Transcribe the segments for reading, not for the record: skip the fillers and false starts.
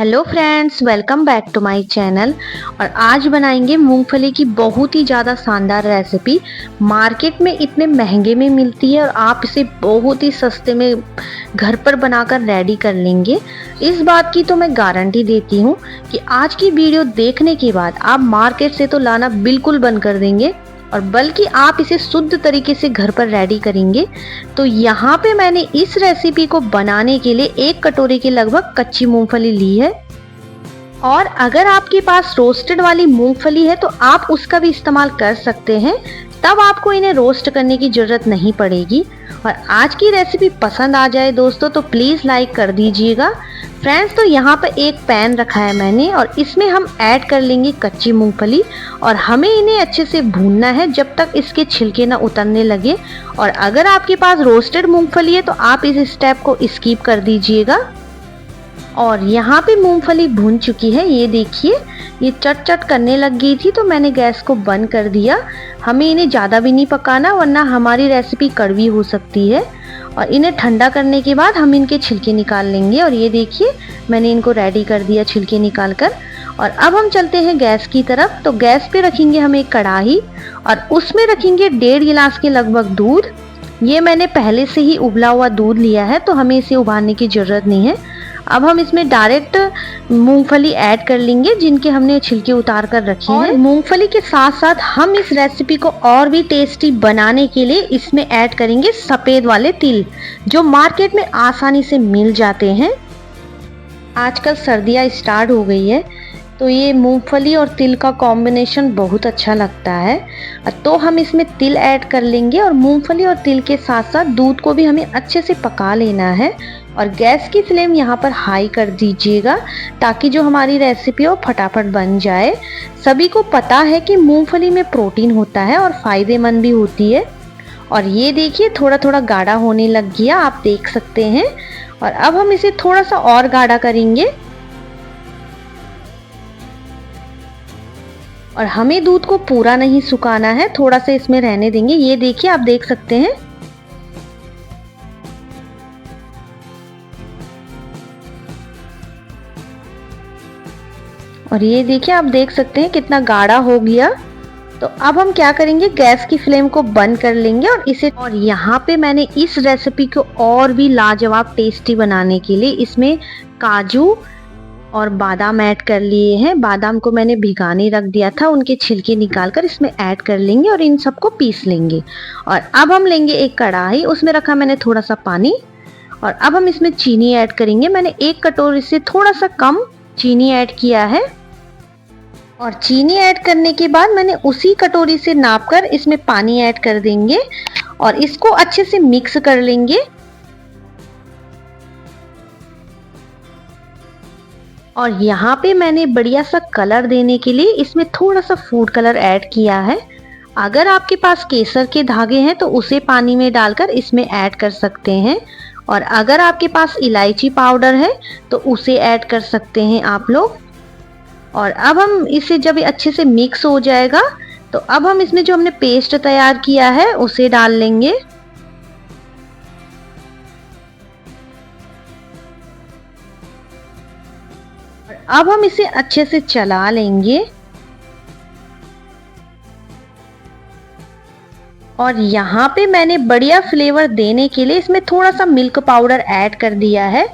Hello friends, welcome back to my channel. और आज बनाएंगे मूंगफली की बहुत ही ज़्यादा शानदार रेसिपी। मार्केट में इतने महंगे में मिलती है और आप इसे बहुत ही सस्ते में घर पर बनाकर रेडी कर लेंगे। इस बात की तो मैं गारंटी देती हूँ कि आज की वीडियो देखने के बाद आप मार्केट से तो लाना बिल्कुल बंद कर देंगे और बल्कि आप इसे शुद्ध तरीके से घर पर रेडी करेंगे। तो यहाँ पे मैंने इस रेसिपी को बनाने के लिए 1 कटोरे के लगभग कच्ची मूंगफली ली है। और अगर आपके पास रोस्टेड वाली मूंगफली है तो आप उसका भी इस्तेमाल कर सकते हैं, तब आपको इन्हें रोस्ट करने की जरूरत नहीं पड़ेगी। और आज की रेसिपी पसंद आ जाए दोस्तों तो प्लीज़ लाइक कर दीजिएगा। फ्रेंड्स, तो यहाँ पर एक पैन रखा है मैंने और इसमें हम ऐड कर लेंगे कच्ची मूंगफली और हमें इन्हें अच्छे से भूनना है जब तक इसके छिलके ना उतरने लगे। और अगर आपके पास रोस्टेड मूंगफली है तो आप इस स्टेप को स्किप कर दीजिएगा। और यहाँ पे मूंगफली भून चुकी है, ये देखिए ये चट चट करने लग गई थी तो मैंने गैस को बंद कर दिया। हमें इन्हें ज़्यादा भी नहीं पकाना वरना हमारी रेसिपी कड़वी हो सकती है। और इन्हें ठंडा करने के बाद हम इनके छिलके निकाल लेंगे। और ये देखिए मैंने इनको रेडी कर दिया छिलके निकाल कर। और अब हम चलते हैं गैस की तरफ। तो गैस पे रखेंगे हम एक कढ़ाई और उसमें रखेंगे 1.5 गिलास के लगभग दूध। ये मैंने पहले से ही उबला हुआ दूध लिया है तो हमें इसे उबालने की ज़रूरत नहीं है। अब हम इसमें डायरेक्ट मूंगफली ऐड कर लेंगे जिनके हमने छिलके उतार कर रखे हैं। मूंगफली के साथ साथ हम इस रेसिपी को और भी टेस्टी बनाने के लिए इसमें ऐड करेंगे सफ़ेद वाले तिल, जो मार्केट में आसानी से मिल जाते हैं। आजकल सर्दियाँ स्टार्ट हो गई है तो ये मूंगफली और तिल का कॉम्बिनेशन बहुत अच्छा लगता है। तो हम इसमें तिल ऐड कर लेंगे और मूंगफली और तिल के साथ साथ दूध को भी हमें अच्छे से पका लेना है। और गैस की फ्लेम यहाँ पर हाई कर दीजिएगा ताकि जो हमारी रेसिपी हो फटाफट बन जाए। सभी को पता है कि मूंगफली में प्रोटीन होता है और फ़ायदेमंद भी होती है। और ये देखिए थोड़ा थोड़ा गाढ़ा होने लग गया, आप देख सकते हैं। और अब हम इसे थोड़ा सा और गाढ़ा करेंगे और हमें दूध को पूरा नहीं सुखाना है, थोड़ा सा इसमें रहने देंगे। ये देखिए आप देख सकते हैं। और ये देखिए आप देख सकते हैं कितना गाढ़ा हो गया। तो अब हम क्या करेंगे, गैस की फ्लेम को बंद कर लेंगे और इसे और यहाँ पे मैंने इस रेसिपी को और भी लाजवाब टेस्टी बनाने के लिए इसमें काजू और बादाम ऐड कर लिए हैं। बादाम को मैंने भिगाने रख दिया था, उनके छिलके निकाल कर इसमें ऐड कर लेंगे और इन सबको पीस लेंगे। और अब हम लेंगे एक कढ़ाई, उसमें रखा मैंने थोड़ा सा पानी और अब हम इसमें चीनी ऐड करेंगे। मैंने 1 कटोरी से थोड़ा सा कम चीनी ऐड किया है। और चीनी ऐड करने के बाद मैंने उसी कटोरी से नापकर इसमें पानी ऐड कर देंगे और इसको अच्छे से मिक्स कर लेंगे। और यहाँ पे मैंने बढ़िया सा कलर देने के लिए इसमें थोड़ा सा फूड कलर ऐड किया है। अगर आपके पास केसर के धागे हैं तो उसे पानी में डालकर इसमें ऐड कर सकते हैं। और अगर आपके पास इलायची पाउडर है तो उसे ऐड कर सकते हैं आप लोग। और अब हम इसे जब अच्छे से मिक्स हो जाएगा तो अब हम इसमें जो हमने पेस्ट तैयार किया है उसे डाल लेंगे। और अब हम इसे अच्छे से चला लेंगे। और यहाँ पे मैंने बढ़िया फ्लेवर देने के लिए इसमें थोड़ा सा मिल्क पाउडर ऐड कर दिया है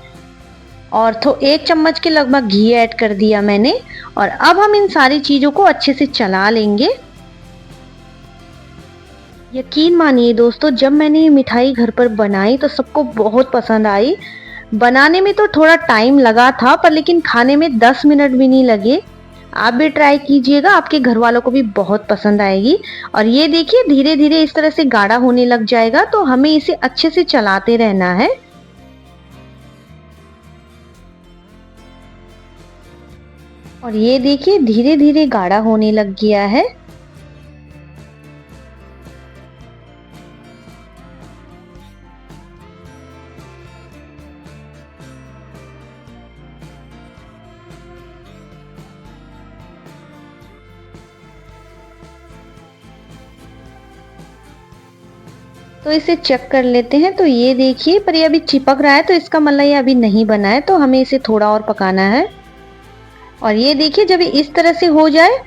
और 1 चम्मच के लगभग घी ऐड कर दिया मैंने। और अब हम इन सारी चीज़ों को अच्छे से चला लेंगे। यकीन मानिए दोस्तों, जब मैंने ये मिठाई घर पर बनाई तो सबको बहुत पसंद आई। बनाने में तो थोड़ा टाइम लगा था पर लेकिन खाने में 10 मिनट भी नहीं लगे। आप भी ट्राई कीजिएगा, आपके घर वालों को भी बहुत पसंद आएगी। और ये देखिए धीरे धीरे इस तरह से गाढ़ा होने लग जाएगा तो हमें इसे अच्छे से चलाते रहना है। और ये देखिए धीरे धीरे गाढ़ा होने लग गया है। तो इसे चेक कर लेते हैं। तो ये देखिए पर ये अभी चिपक रहा है तो इसका मतलब ये अभी नहीं बना है, तो हमें इसे थोड़ा और पकाना है। और ये देखिए जब ये इस तरह से हो जाए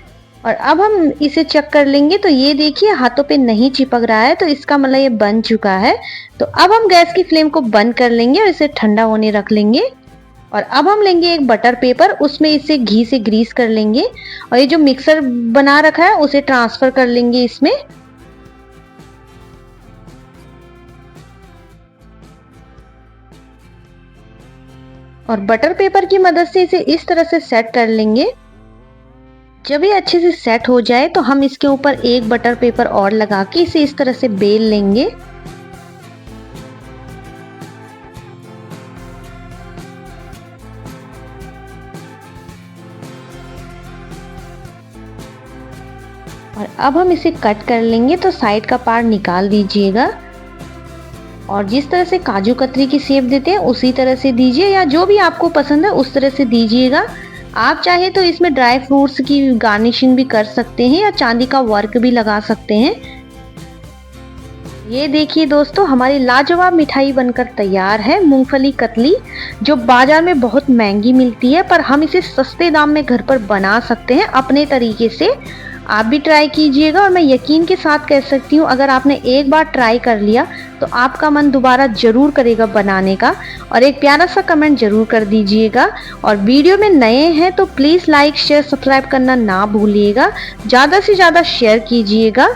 और अब हम इसे चेक कर लेंगे तो ये देखिए हाथों पे नहीं चिपक रहा है, तो इसका मतलब ये बन चुका है। तो अब हम गैस की फ्लेम को बंद कर लेंगे और इसे ठंडा होने रख लेंगे। और अब हम लेंगे एक बटर पेपर, उसमें इसे घी से ग्रीस कर लेंगे और ये जो मिक्सर बना रखा है उसे ट्रांसफर कर लेंगे इसमें। और बटर पेपर की मदद से इसे इस तरह से सेट कर लेंगे। जब ये अच्छे से सेट हो जाए तो हम इसके ऊपर एक बटर पेपर और लगा के इसे इस तरह से बेल लेंगे। और अब हम इसे कट कर लेंगे, तो साइड का पार्ट निकाल दीजिएगा और जिस तरह से काजू कतरी की शेप देते हैं उसी तरह से दीजिए, या जो भी आपको पसंद है उस तरह से दीजिएगा। आप चाहे तो इसमें ड्राई फ्रूट्स की गार्निशिंग भी कर सकते हैं या चांदी का वर्क भी लगा सकते हैं। ये देखिए दोस्तों, हमारी लाजवाब मिठाई बनकर तैयार है, मूंगफली कतली, जो बाजार में बहुत महंगी मिलती है पर हम इसे सस्ते दाम में घर पर बना सकते हैं अपने तरीके से। आप भी ट्राई कीजिएगा और मैं यकीन के साथ कह सकती हूँ अगर आपने एक बार ट्राई कर लिया तो आपका मन दोबारा जरूर करेगा बनाने का। और एक प्यारा सा कमेंट जरूर कर दीजिएगा। और वीडियो में नए हैं तो प्लीज़ लाइक शेयर सब्सक्राइब करना ना भूलिएगा, ज़्यादा से ज़्यादा शेयर कीजिएगा।